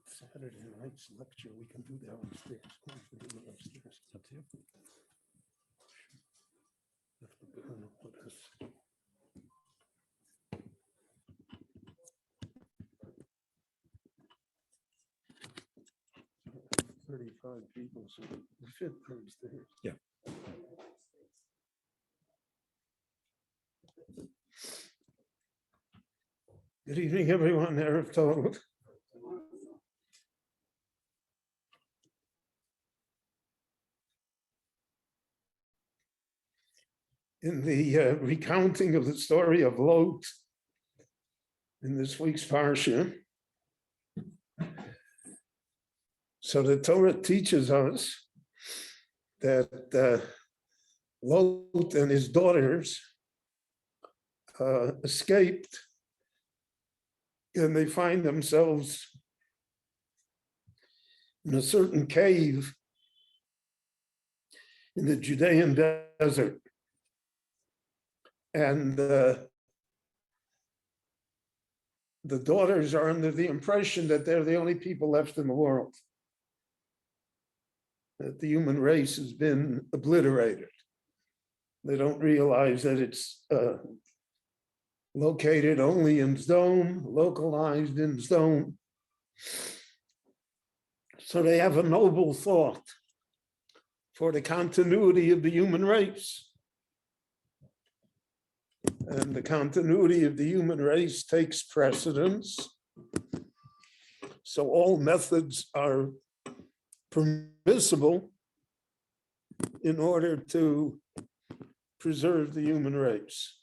Saturday night's lecture, we can do downstairs. We can do it upstairs. Up to you. Have to burn up with this. 35 people, so we fit downstairs. Yeah. Good evening, everyone. Erev Tov. In the recounting of the story of Lot in this week's parsha, so the Torah teaches us that Lot and his daughters escaped, and they find themselves in a certain cave in the Judean desert. And the daughters are under the impression that they're the only people left in the world, that the human race has been obliterated. They don't realize that it's located only in stone, localized in stone. So they have a noble thought for the continuity of the human race. And the continuity of the human race takes precedence. So all methods are permissible in order to preserve the human race.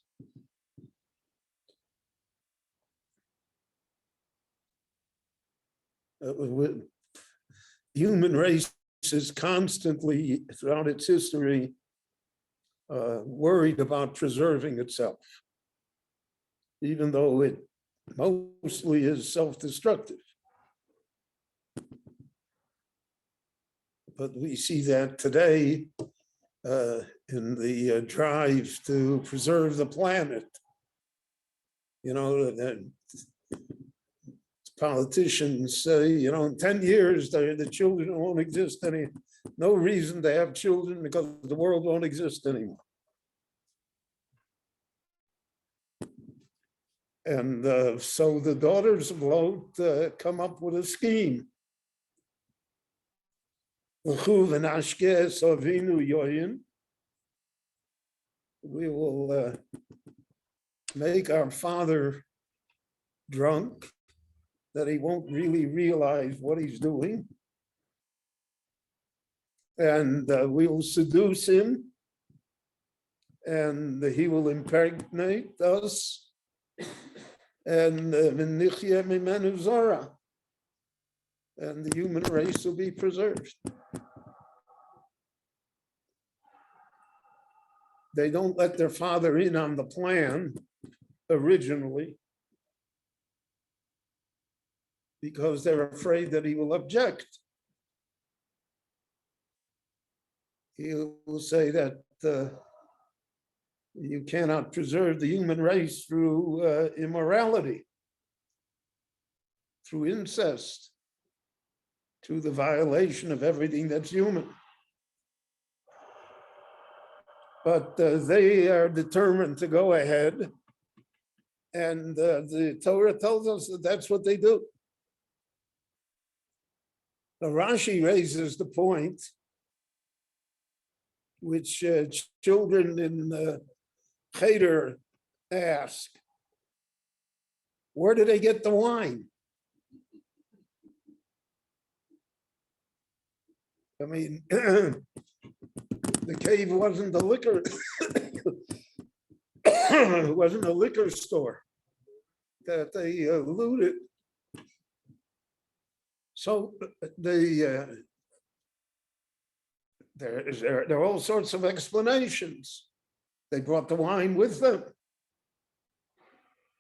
Human race is constantly, throughout its history, worried about preserving itself, even though it mostly is self-destructive. But we see that today in the drive to preserve the planet. You know, that politicians say, you know, in 10 years, the children won't exist any. No reason to have children because the world won't exist anymore. And so the daughters of Lot come up with a scheme. We will make our father drunk, that he won't really realize what he's doing. And we will seduce him, and he will impregnate us, and the human race will be preserved. They don't let their father in on the plan originally because they're afraid that he will object. He will say that you cannot preserve the human race through immorality, through incest, through the violation of everything that's human. But they are determined to go ahead, and the Torah tells us that that's what they do. Now, Rashi raises the point which children in Cheder ask, where do they get the wine? I mean, the cave wasn't the liquor, it wasn't a liquor store that they looted. So there are all sorts of explanations. They brought the wine with them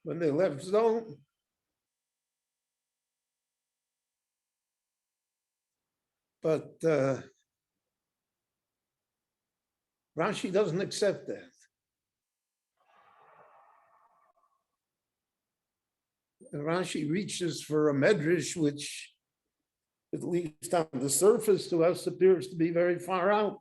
when they left Zone. But Rashi doesn't accept that. Rashi reaches for a medrash which at least on the surface to us, appears to be very far out.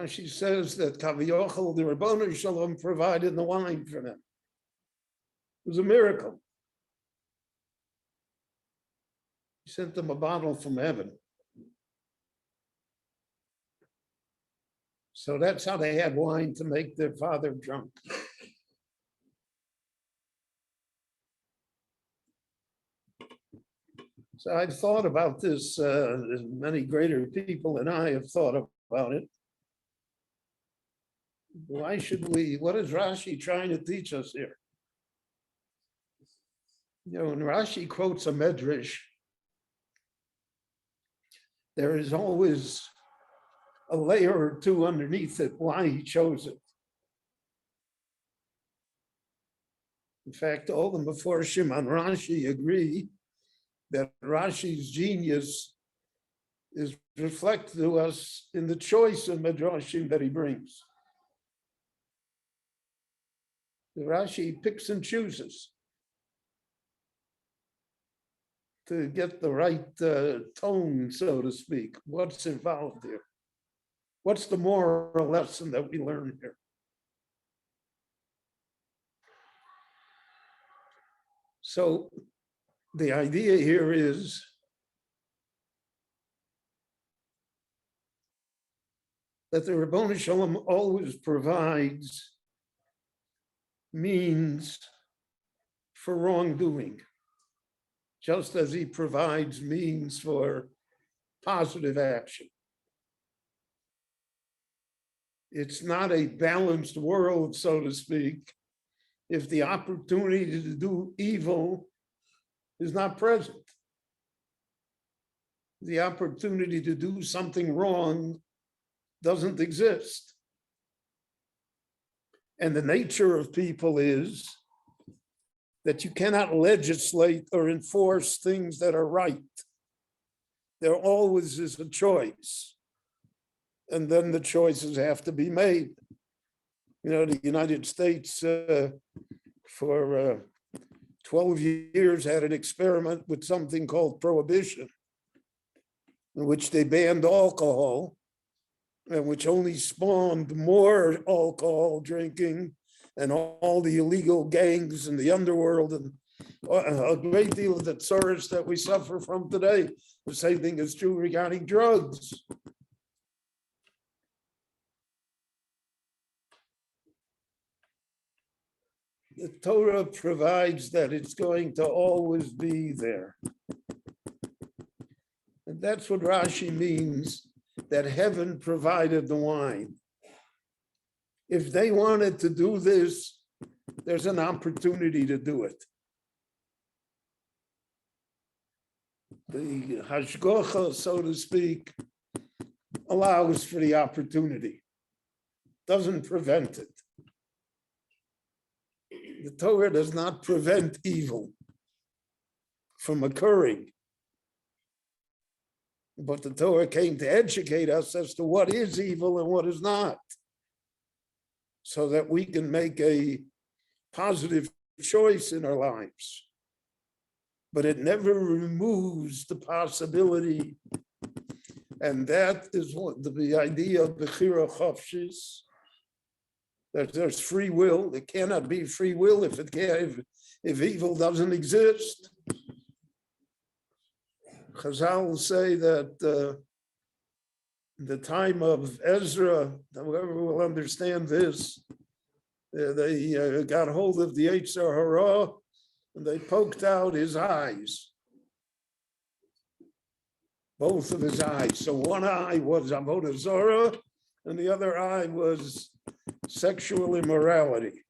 She says that Kaviyachal, the Rabbanu Shalom, provided the wine for them. It was a miracle. He sent them a bottle from heaven. So that's how they had wine to make their father drunk. So I've thought about this, many greater people than I have thought about it. Why should we, what is Rashi trying to teach us here? You know, when Rashi quotes a medrash, there is always a layer or two underneath it, why he chose it. In fact, all the Meforshim on Rashi agree that Rashi's genius is reflected to us in the choice of medrashim that he brings. The Rashi picks and chooses to get the right tone, so to speak. What's involved here? What's the moral lesson that we learn here? So the idea here is that the Rabbanu Shalom always provides means for wrongdoing, just as he provides means for positive action. It's not a balanced world, so to speak, if the opportunity to do evil is not present. The opportunity to do something wrong doesn't exist. And the nature of people is that you cannot legislate or enforce things that are right. There always is a choice. And then the choices have to be made. You know, the United States for 12 years had an experiment with something called prohibition, in which they banned alcohol, and which only spawned more alcohol drinking and all the illegal gangs in the underworld and a great deal of the tsuris that we suffer from today. The same thing is true regarding drugs. The Torah provides that it's going to always be there. And that's what Rashi means, that heaven provided the wine. If they wanted to do this, there's an opportunity to do it. The hashgacha, so to speak, allows for the opportunity, doesn't prevent it. The Torah does not prevent evil from occurring. But the Torah came to educate us as to what is evil and what is not, so that we can make a positive choice in our lives. But it never removes the possibility, and that is what the idea of Bechira Chofshis, that there's free will. There cannot be free will if evil doesn't exist. Chazal say that the time of Ezra, whoever will understand this, they got hold of the Yetzer Hara and they poked out his eyes, both of his eyes. So one eye was Avodah Zarah and the other eye was sexual immorality.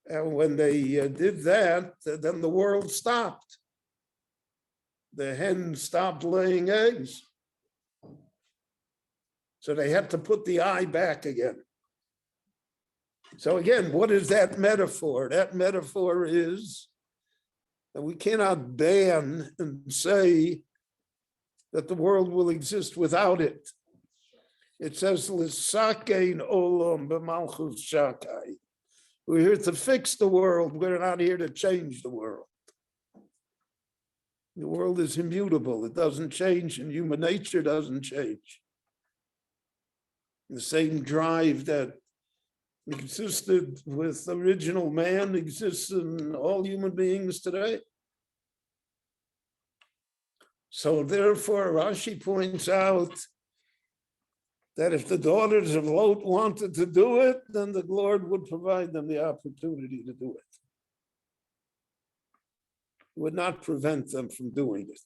And when they did that, then the world stopped. The hen stopped laying eggs. So they had to put the eye back again. So again, what is that metaphor? That metaphor is that we cannot ban and say that the world will exist without it. It says, "L'sakein olam b'malchus shakai." We're here to fix the world. We're not here to change the world. The world is immutable. It doesn't change, and human nature doesn't change. The same drive that existed with original man exists in all human beings today. So therefore, Rashi points out that if the daughters of Lot wanted to do it, then the Lord would provide them the opportunity to do it. It would not prevent them from doing it.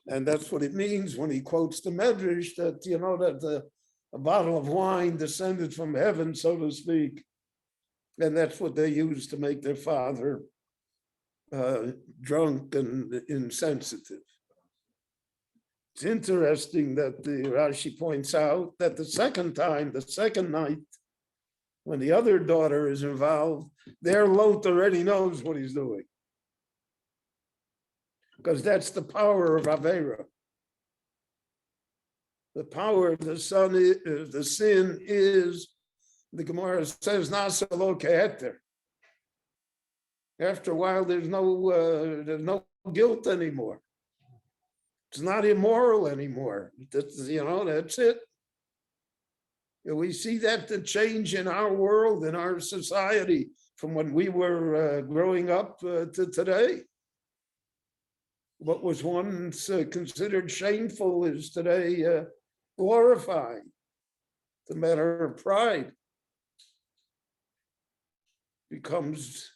And that's what it means when he quotes the Medrash that, that a bottle of wine descended from heaven, so to speak. And that's what they used to make their father drunk and insensitive. It's interesting that the Rashi points out that the second night, when the other daughter is involved, their Lot already knows what he's doing. Because that's the power of Avera. The power of the sin is, the Gemara says, Nasa lo keheter. After a while, there's no guilt anymore. It's not immoral anymore. That's it. And we see that the change in our world, in our society, from when we were growing up to today. What was once considered shameful is today glorified. It's a matter of pride. Becomes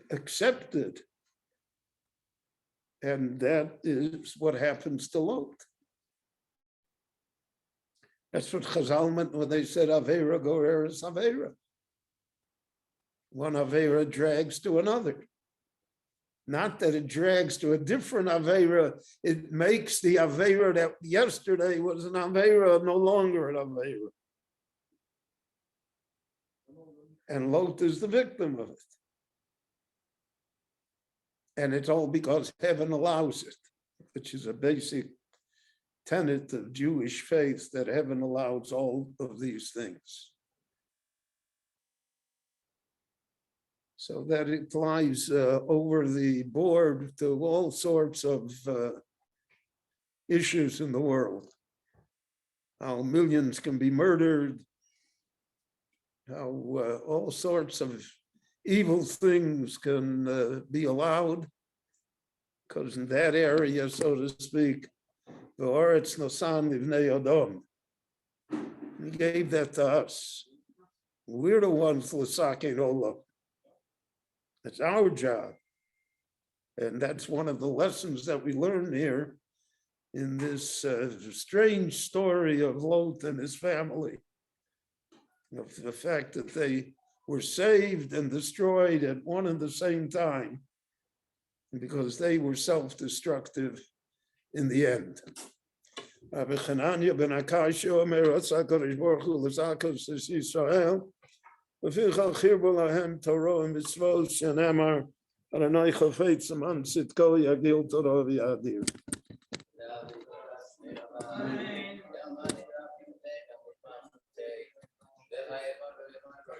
accepted. And that is what happens to Lot. That's what Chazal meant when they said Avera goreres Avera. One Avera drags to another. Not that it drags to a different Avera, it makes the Avera that yesterday was an Avera no longer an Avera. And Lot is the victim of it. And it's all because heaven allows it, which is a basic tenet of Jewish faith, that heaven allows all of these things. So that it lies over the board to all sorts of issues in the world. How millions can be murdered, how all sorts of evil things can be allowed, because in that area, so to speak, the Oretz Nosan Livnei Odom, he gave that to us. We're the ones l'sakein olam. It's our job. And that's one of the lessons that we learn here in this strange story of Lot and his family, of the fact that they were saved and destroyed at one and the same time, because they were self-destructive in the end. Rabbi Chananya ben Akashi Omer Ratzah HaKadosh Baruch Hu l'zakos es Yisrael v'fichal chirbu lahem Torah mitzvot shenemar Adonai chafetz aman tzidko yagil Torah v'yadir. Amen.